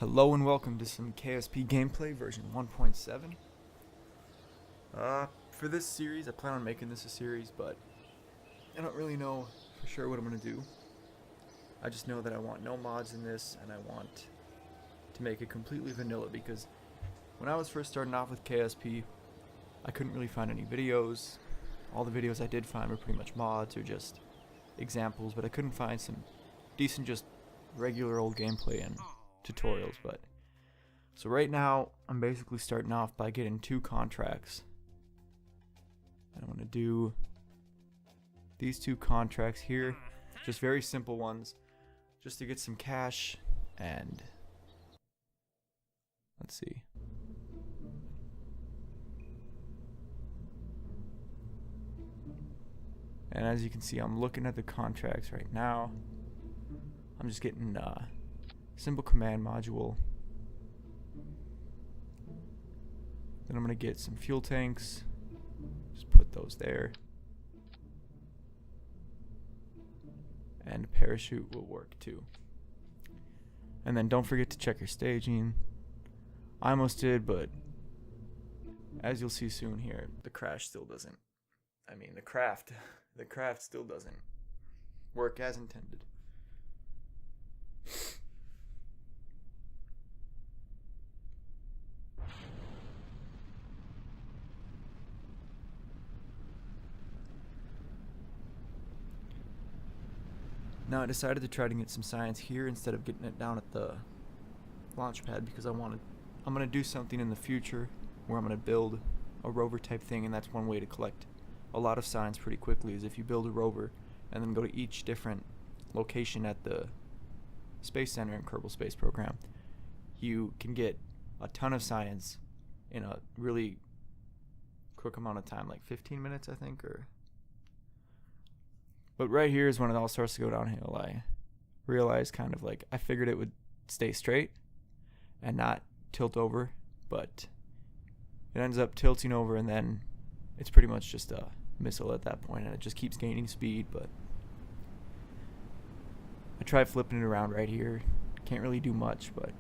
Hello and welcome to some KSP gameplay version 1.7. For this series, I plan on making this a series, but I don't really know for sure what I'm going to do. I just know that I want no mods in this, and I want to make it completely vanilla, because when I was first starting off with KSP, I couldn't really find any videos. All the videos I did find were pretty much mods or just examples, but I couldn't find some decent, just regular old gameplay and tutorials. But so right now I'm basically starting off by getting 2 contracts. I want to do these 2 contracts here, just very simple ones, just to get some cash. And let's see, and as you can see, I'm looking at the contracts right now. I'm just getting simple command module. Then I'm gonna get some fuel tanks. Just put those there. And a parachute will work too. And then don't forget to check your staging. I almost did, but as you'll see soon here, the craft still doesn't. The craft still doesn't work as intended. Now I decided to try to get some science here instead of getting it down at the launch pad, because I'm gonna do something in the future where I'm gonna build a rover type thing, and that's one way to collect a lot of science pretty quickly, is if you build a rover and then go to each different location at the Space Center in Kerbal Space Program. You can get a ton of science in a really quick amount of time, like 15 minutes I think. But right here is when it all starts to go downhill. I realized I figured it would stay straight and not tilt over, but it ends up tilting over, and then it's pretty much just a missile at that point, and it just keeps gaining speed. But I tried flipping it around right here. Can't really do much, but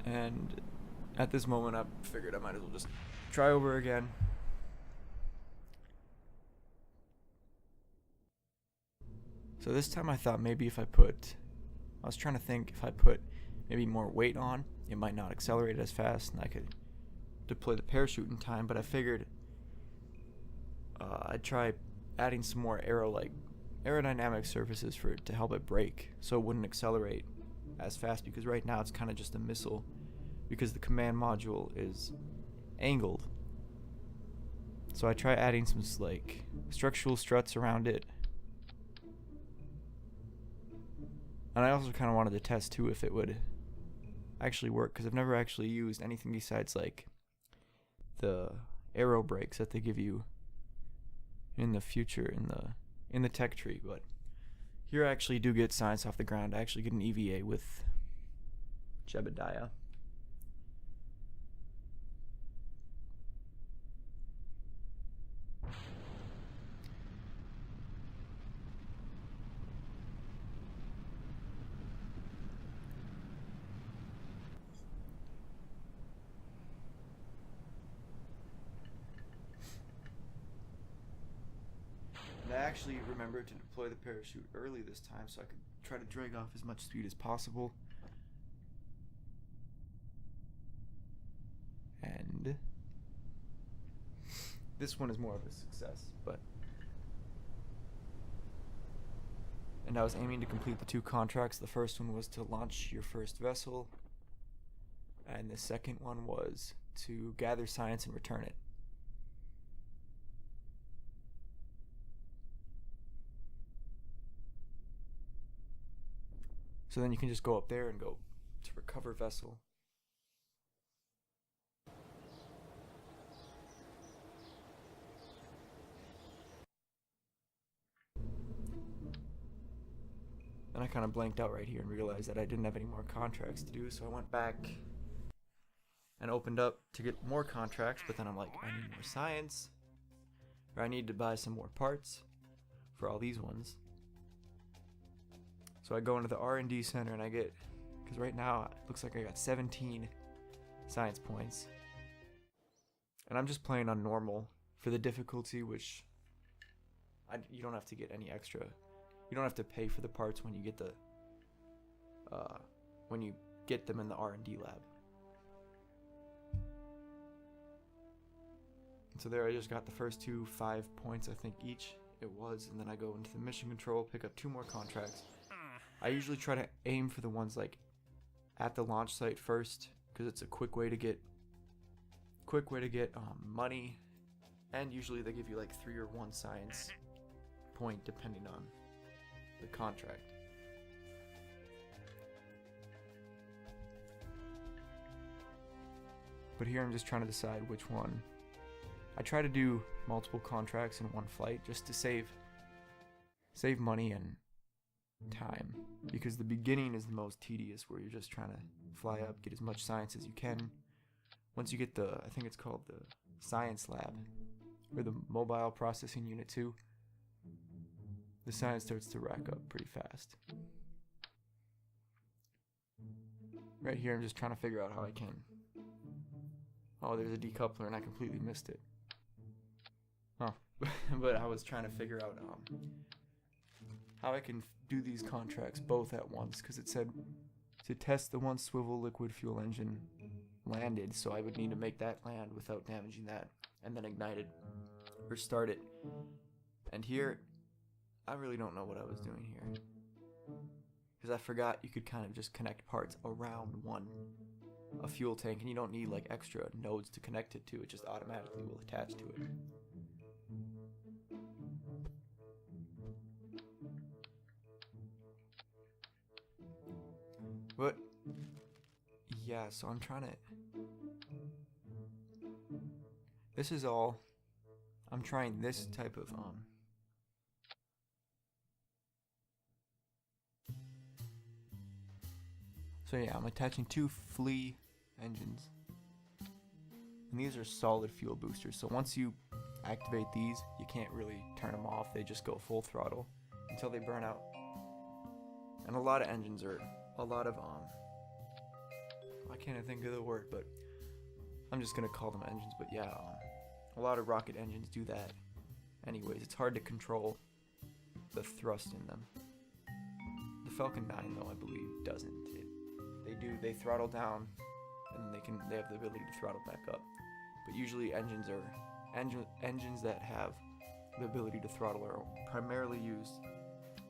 and at this moment I figured I might as well just try over again. So this time I thought maybe I was trying to think if I put maybe more weight on, it might not accelerate as fast and I could deploy the parachute in time. But I figured I'd try adding some more aerodynamic surfaces to help it brake, so it wouldn't accelerate as fast, because right now it's kind of just a missile because the command module is angled. So I try adding some structural struts around it. And I also kind of wanted to test too if it would actually work, because I've never actually used anything besides the aero brakes that they give you in the future in the tech tree. But here I actually do get science off the ground. I actually get an EVA with Jebediah. And I actually remembered to deploy the parachute early this time, so I could try to drag off as much speed as possible. And this one is more of a success, and I was aiming to complete the 2 contracts. The first one was to launch your first vessel, and the second one was to gather science and return it. So then you can just go up there and go to recover vessel. And I kind of blanked out right here and realized that I didn't have any more contracts to do, so I went back and opened up to get more contracts, but then I'm like, I need more science, or I need to buy some more parts. for all these ones. So I go into the R&D center and I get, because right now it looks like I got 17 science points. And I'm just playing on normal for the difficulty, which you don't have to get any extra. You don't have to pay for the parts when you get them in the R&D lab. And so there I just got the first 5 points, I think each it was, and then I go into the mission control, pick up 2 more contracts. I usually try to aim for the ones like at the launch site first, because it's a quick way to get money, and usually they give you like 3 or 1 science point depending on the contract. But here I'm just trying to decide which one. I try to do multiple contracts in one flight just to save money and time, because the beginning is the most tedious, where you're just trying to fly up, get as much science as you can. Once you get I think it's called the science lab, or the mobile processing unit 2, the science starts to rack up pretty fast. Right here I'm just trying to figure out how I can. Oh, there's a decoupler and I completely missed it. Oh, but I was trying to figure out how I can do these contracts both at once, because it said to test the 1 swivel liquid fuel engine landed, so I would need to make that land without damaging that, and then ignite it or start it. And here I really don't know what I was doing here, because I forgot you could kind of just connect parts around a fuel tank, and you don't need like extra nodes to connect it to. It just automatically will attach to it. But yeah, so I'm trying to, this is all, I'm trying this type of so yeah, I'm attaching 2 flea engines, and these are solid fuel boosters, so once you activate these, you can't really turn them off. They just go full throttle until they burn out. And a lot of engines are, I can't think of the word, but I'm just gonna call them engines. But yeah, a lot of rocket engines do that anyways. It's hard to control the thrust in them. The Falcon 9 though, I believe, doesn't. They throttle down, and they have the ability to throttle back up. But usually engines that have the ability to throttle are primarily used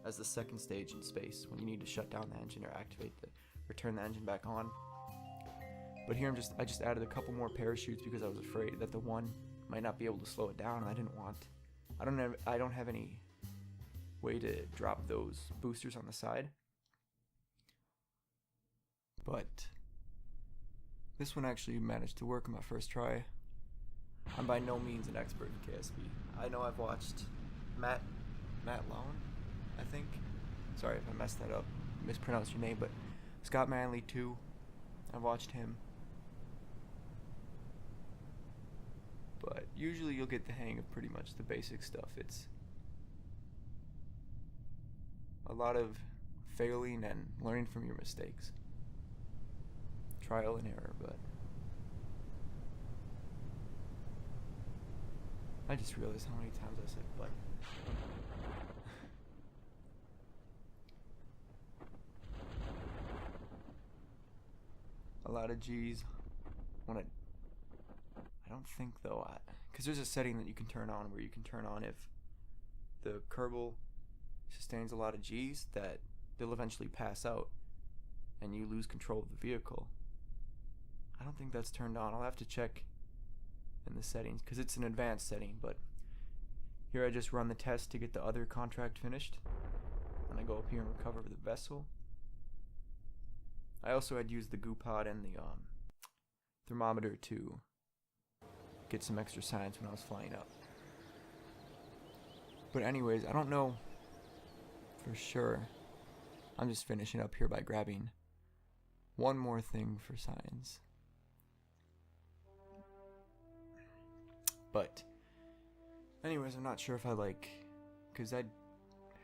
as the second stage in space, when you need to shut down the engine or turn the engine back on. But here I just added a couple more parachutes because I was afraid that the one might not be able to slow it down, and I don't have any way to drop those boosters on the side. But this one actually managed to work on my first try. I'm by no means an expert in KSP. I know I've watched Matt Lone, I think. Sorry if I messed that up, mispronounced your name, but Scott Manley too. I've watched him. But usually you'll get the hang of pretty much the basic stuff. It's a lot of failing and learning from your mistakes. Trial and error, but I just realized how many times I said but. A lot of G's. I don't think though, because there's a setting that you can turn on where you can turn on if the Kerbal sustains a lot of G's, that they'll eventually pass out and you lose control of the vehicle. I don't think that's turned on. I'll have to check in the settings because it's an advanced setting, but here I just run the test to get the other contract finished, and I go up here and recover the vessel. I also had used the goo pod and the thermometer to get some extra science when I was flying up. But anyways, I don't know for sure. I'm just finishing up here by grabbing one more thing for science. But anyways, I'm not sure if I because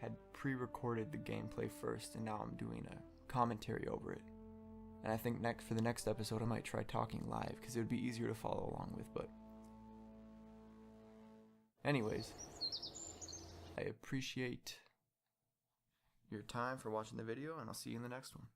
had pre-recorded the gameplay first, and now I'm doing a commentary over it. And I think for the next episode I might try talking live, because it would be easier to follow along with. But anyways, I appreciate your time for watching the video, and I'll see you in the next one.